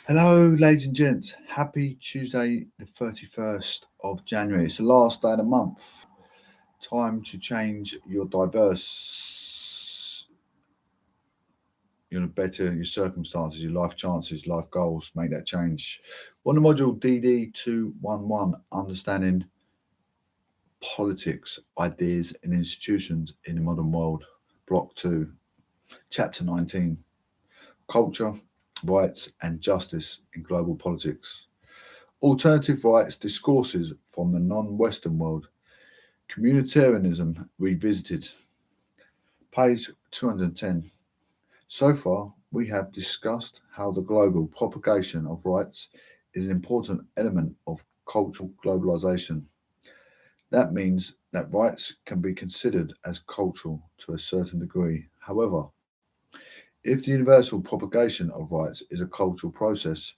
Hello, ladies and gents. Happy Tuesday, the 31st of January. It's the last day of the month. Time to change your diverse, better your circumstances, your life chances, life goals. Make that change. On the module DD211, Understanding Politics, Ideas and Institutions in the Modern World. Block 2, Chapter 19, Culture, Rights and Justice in Global Politics. Alternative rights discourses from the non-Western world. Communitarianism revisited. Page 210. So far, we have discussed how the global propagation of rights is an important element of cultural globalization. That means that rights can be considered as cultural to a certain degree. However, if the universal propagation of rights is a cultural process,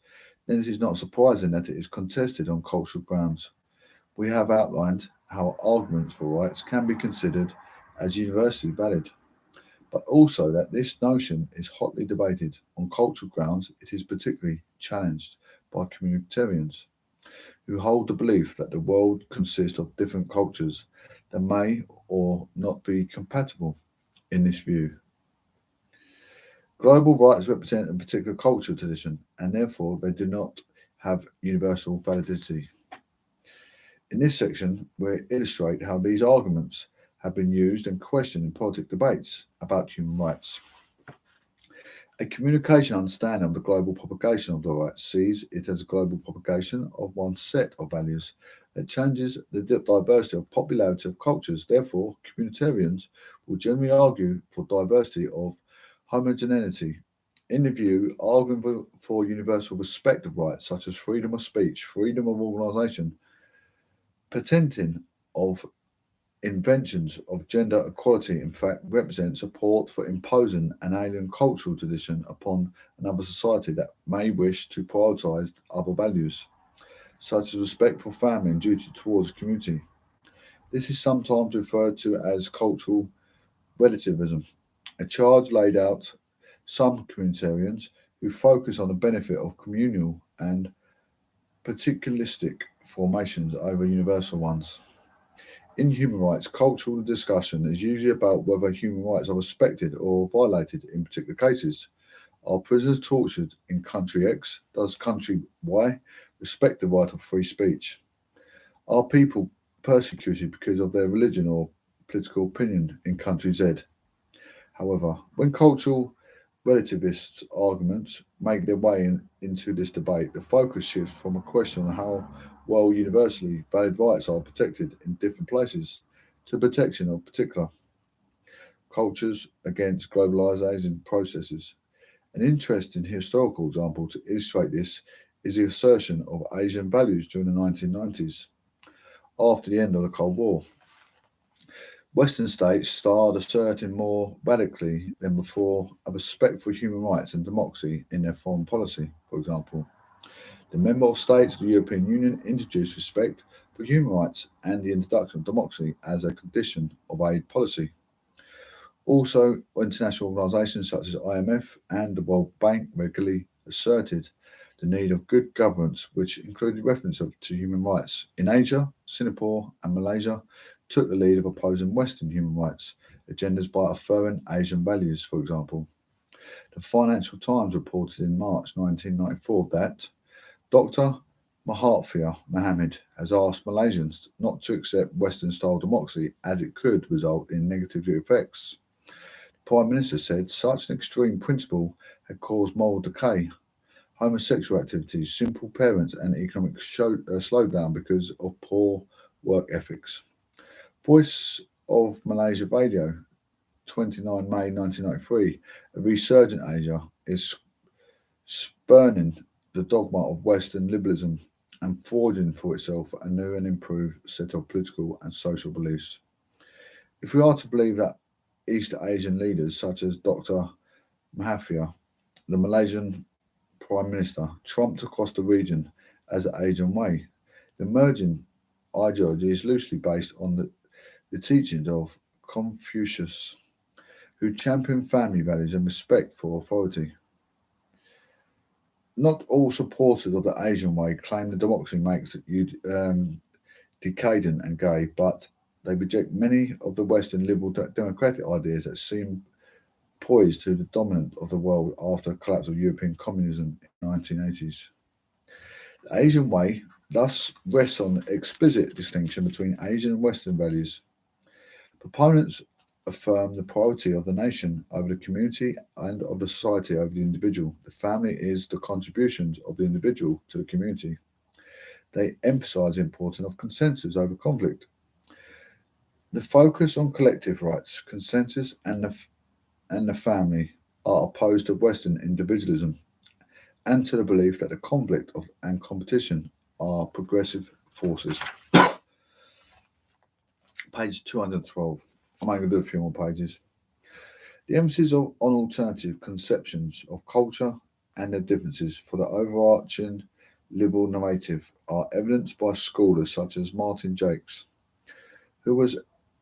then it is not surprising that it is contested on cultural grounds. We have outlined how arguments for rights can be considered as universally valid, but also that this notion is hotly debated. On cultural grounds, it is particularly challenged by communitarians who hold the belief that the world consists of different cultures that may or not be compatible. In this view, global rights represent a particular cultural tradition and therefore they do not have universal validity. In this section, we illustrate how these arguments have been used and questioned in political debates about human rights. A communication understanding of the global propagation of the rights sees it as a global propagation of one set of values that changes the diversity of popularity of cultures. Therefore, communitarians will generally argue for diversity of homogeneity. In the view, arguing for universal respect of rights such as freedom of speech, freedom of organisation, patenting of inventions of gender equality, in fact, represent support for imposing an alien cultural tradition upon another society that may wish to prioritise other values, such as respect for family and duty towards community. This is sometimes referred to as cultural relativism, a charge laid out some communitarians who focus on the benefit of communal and particularistic formations over universal ones. In human rights, cultural discussion is usually about whether human rights are respected or violated in particular cases. Are prisoners tortured in country X? Does country Y respect the right of free speech? Are people persecuted because of their religion or political opinion in country Z? However, when cultural relativists' arguments make their way into this debate, the focus shifts from a question on how well universally valid rights are protected in different places to protection of particular cultures against globalization processes. An interesting historical example to illustrate this is the assertion of Asian values during the 1990s after the end of the Cold War. Western states started asserting more radically than before a respect for human rights and democracy in their foreign policy. For example, the member states of the European Union introduced respect for human rights and the introduction of democracy as a condition of aid policy. Also, international organisations such as IMF and the World Bank regularly asserted the need of good governance, which included reference to human rights. In Asia, Singapore and Malaysia took the lead of opposing Western human rights agendas by affirming Asian values, for example. The Financial Times reported in March 1994 that Dr. Mahathir Mohamad has asked Malaysians not to accept Western style democracy as it could result in negative effects. The Prime Minister said such an extreme principle had caused moral decay, homosexual activities, simple parents, and economic slowdown because of poor work ethics. Voice of Malaysia Radio, 29 May 1993, a resurgent Asia is spurning the dogma of Western liberalism and forging for itself a new and improved set of political and social beliefs. If we are to believe that East Asian leaders such as Dr. Mahathir, the Malaysian Prime Minister, trumped across the region as the Asian way, the emerging ideology is loosely based on the teachings of Confucius, who championed family values and respect for authority. Not all supporters of the Asian way claim that democracy makes you decadent and gay, but they reject many of the Western liberal democratic ideas that seem poised to the dominant of the world after the collapse of European communism in the 1980s. The Asian way thus rests on an explicit distinction between Asian and Western values. Proponents affirm the priority of the nation over the community and of the society over the individual. The family is the contributions of the individual to the community. They emphasize the importance of consensus over conflict. The focus on collective rights, consensus, and the family are opposed to Western individualism and to the belief that the conflict and competition are progressive forces. Page 212. I'm only going to do a few more pages. The emphasis on alternative conceptions of culture and their differences for the overarching liberal narrative are evidenced by scholars such as Martin Jacques, who has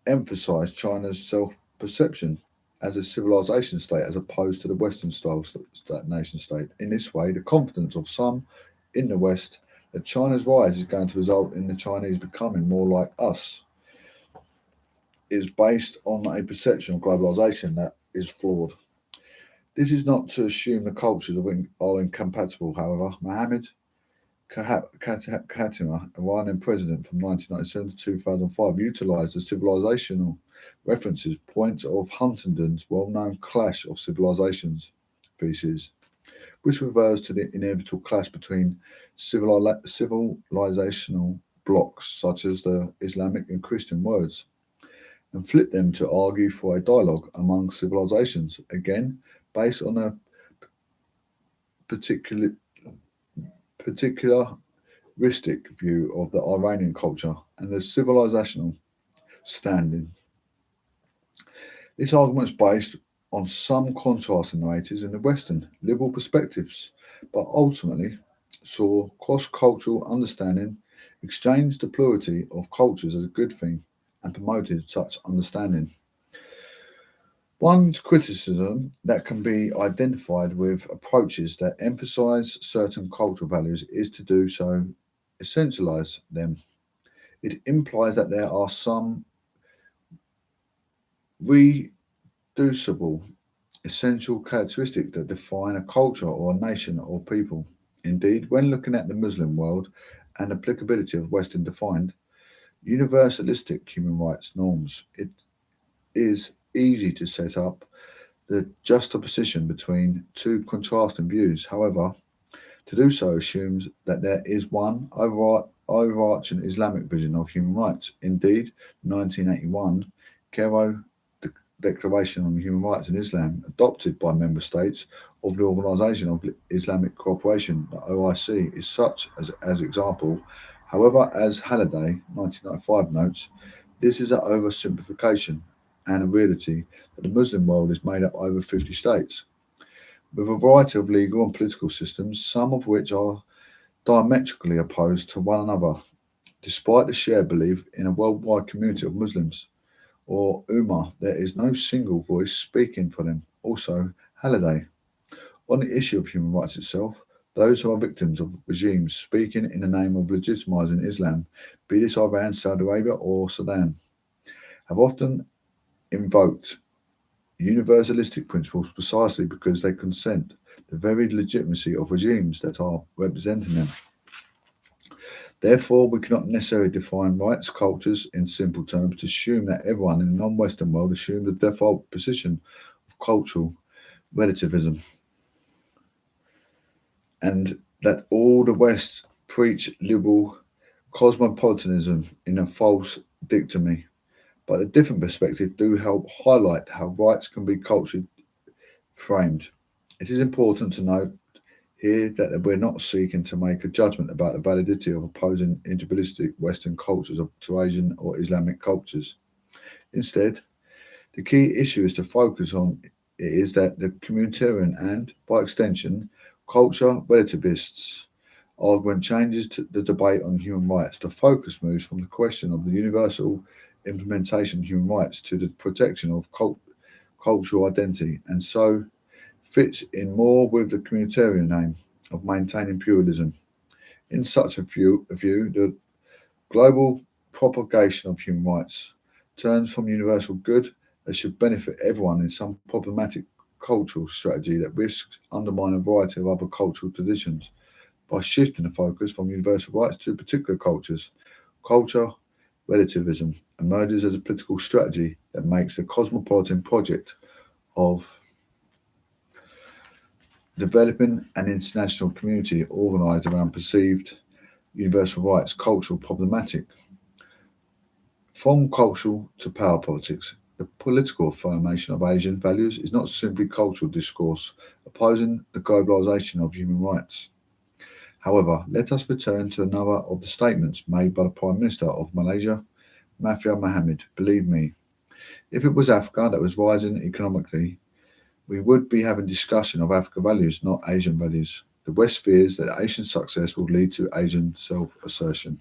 emphasized China's self-perception as a civilization state as opposed to the Western style nation state. In this way, the confidence of some in the West that China's rise is going to result in the Chinese becoming more like us is based on a perception of globalization that is flawed. This is not to assume the cultures are incompatible, however. Mohammed Khatami, Iranian president from 1997 to 2005, utilised the civilizational references points of Huntington's well-known clash of civilizations thesis, which refers to the inevitable clash between civilizational blocks such as the Islamic and Christian worlds, and flip them to argue for a dialogue among civilizations, again based on a particularistic view of the Iranian culture and the civilizational standing. This argument is based on some contrasting narratives in the Western liberal perspectives, but ultimately saw cross-cultural understanding, exchanged the plurality of cultures as a good thing, and promoted such understanding. One criticism that can be identified with approaches that emphasize certain cultural values is to do so essentialize them. It implies that there are some reducible essential characteristics that define a culture or a nation or people. Indeed, when looking at the Muslim world and applicability of Western defined universalistic human rights norms, it is easy to set up the juxtaposition between two contrasting views. However, to do so assumes that there is one overarching Islamic vision of human rights. Indeed, 1981 Cairo Declaration on Human Rights in Islam, adopted by member states of the Organisation of Islamic Cooperation, the OIC, is such as example. However, as Halliday 1995 notes, this is an oversimplification and a reality that the Muslim world is made up over 50 states, with a variety of legal and political systems, some of which are diametrically opposed to one another, despite the shared belief in a worldwide community of Muslims, or Ummah, there is no single voice speaking for them. Also, Halliday. On the issue of human rights itself, those who are victims of regimes speaking in the name of legitimizing Islam, be this Iran, Saudi Arabia, or Sudan, have often invoked universalistic principles precisely because they consent the very legitimacy of regimes that are representing them. Therefore, we cannot necessarily define rights cultures in simple terms to assume that everyone in the non-Western world assumes the default position of cultural relativism, and that all the West preach liberal cosmopolitanism in a false dichotomy. But a different perspective do help highlight how rights can be culturally framed. It is important to note here that we're not seeking to make a judgment about the validity of opposing individualistic Western cultures to Asian or Islamic cultures. Instead, the key issue is to focus on is that the communitarian and, by extension, culture relativists argument changes to the debate on human rights. The focus moves from the question of the universal implementation of human rights to the protection of cultural identity, and so fits in more with the communitarian aim. of maintaining pluralism. In such a view, the global propagation of human rights turns from universal good that should benefit everyone in some problematic cultural strategy that risks undermining a variety of other cultural traditions by shifting the focus from universal rights to particular cultures. Culture relativism emerges as a political strategy that makes the cosmopolitan project of developing an international community organised around perceived universal rights cultural problematic. From cultural to power politics, the political affirmation of Asian values is not simply cultural discourse opposing the globalisation of human rights. However, let us return to another of the statements made by the Prime Minister of Malaysia, ℚ Mohamad. Believe me, if it was Africa that was rising economically, we would be having discussion of African values, not Asian values. The West fears that Asian success will lead to Asian self-assertion.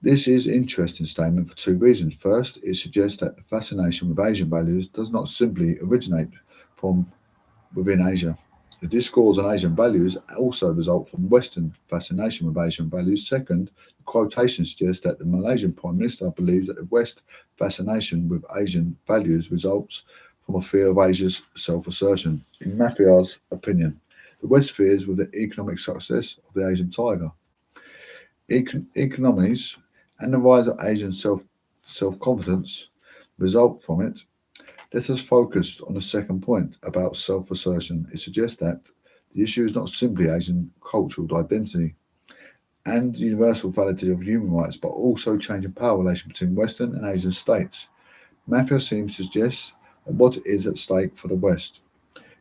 This is an interesting statement for two reasons. First, it suggests that the fascination with Asian values does not simply originate from within Asia. The discourse on Asian values also result from Western fascination with Asian values. Second, the quotation suggests that the Malaysian Prime Minister believes that the West fascination with Asian values results from a fear of Asia's self-assertion. In ℚ opinion, the West fears with the economic success of the Asian tiger. Economies and the rise of Asian self-confidence result from it. Let us focus on the second point about self-assertion. It suggests that the issue is not simply Asian cultural identity and universal validity of human rights, but also changing power relations between Western and Asian states. ℚ seems to suggest that what is at stake for the West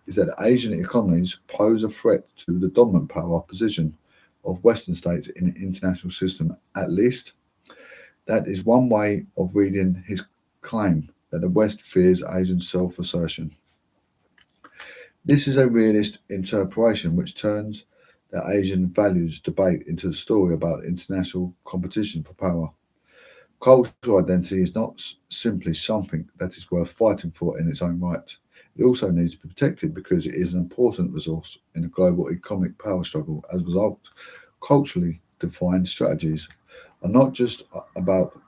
is that Asian economies pose a threat to the dominant power position of Western states in the international system. At least, that is one way of reading his claim that the West fears Asian self-assertion. This is a realist interpretation which turns the Asian values debate into a story about international competition for power. Cultural identity is not simply something that is worth fighting for in its own right. It also needs to be protected because it is an important resource in the global economic power struggle. As a result, culturally defined strategies are not just about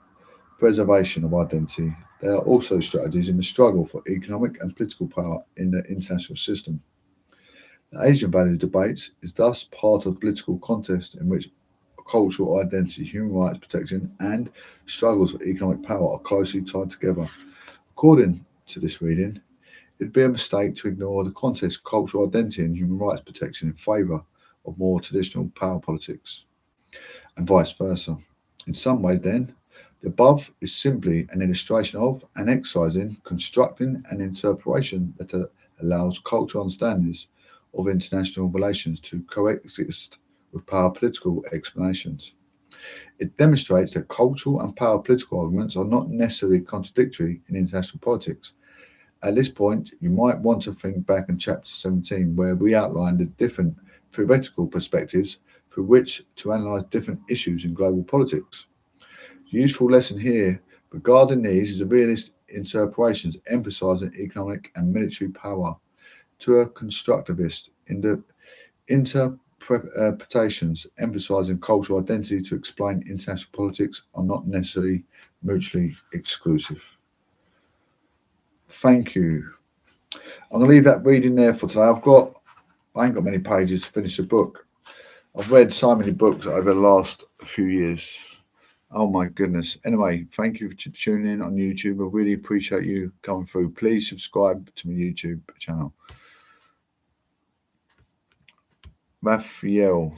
preservation of identity, they are also strategies in the struggle for economic and political power in the international system. The Asian values debate is thus part of the political contest in which cultural identity, human rights protection, and struggles for economic power are closely tied together. According to this reading, it would be a mistake to ignore the contest of cultural identity and human rights protection in favour of more traditional power politics, and vice versa. In some ways, then, the above is simply an illustration of an exercise in constructing an interpretation that allows cultural understandings of international relations to coexist with power political explanations. It demonstrates that cultural and power political arguments are not necessarily contradictory in international politics. At this point, you might want to think back in chapter 17, where we outlined the different theoretical perspectives through which to analyse different issues in global politics. The useful lesson here regarding these is the realist interpretations emphasising economic and military power to a constructivist in the interpretations emphasising cultural identity to explain international politics are not necessarily mutually exclusive. Thank you. I'm going to leave that reading there for today. I ain't got many pages to finish the book. I've read so many books over the last few years. Oh my goodness. Anyway, thank you for tuning in on YouTube. I really appreciate you coming through. Please subscribe to my YouTube channel. Raphael.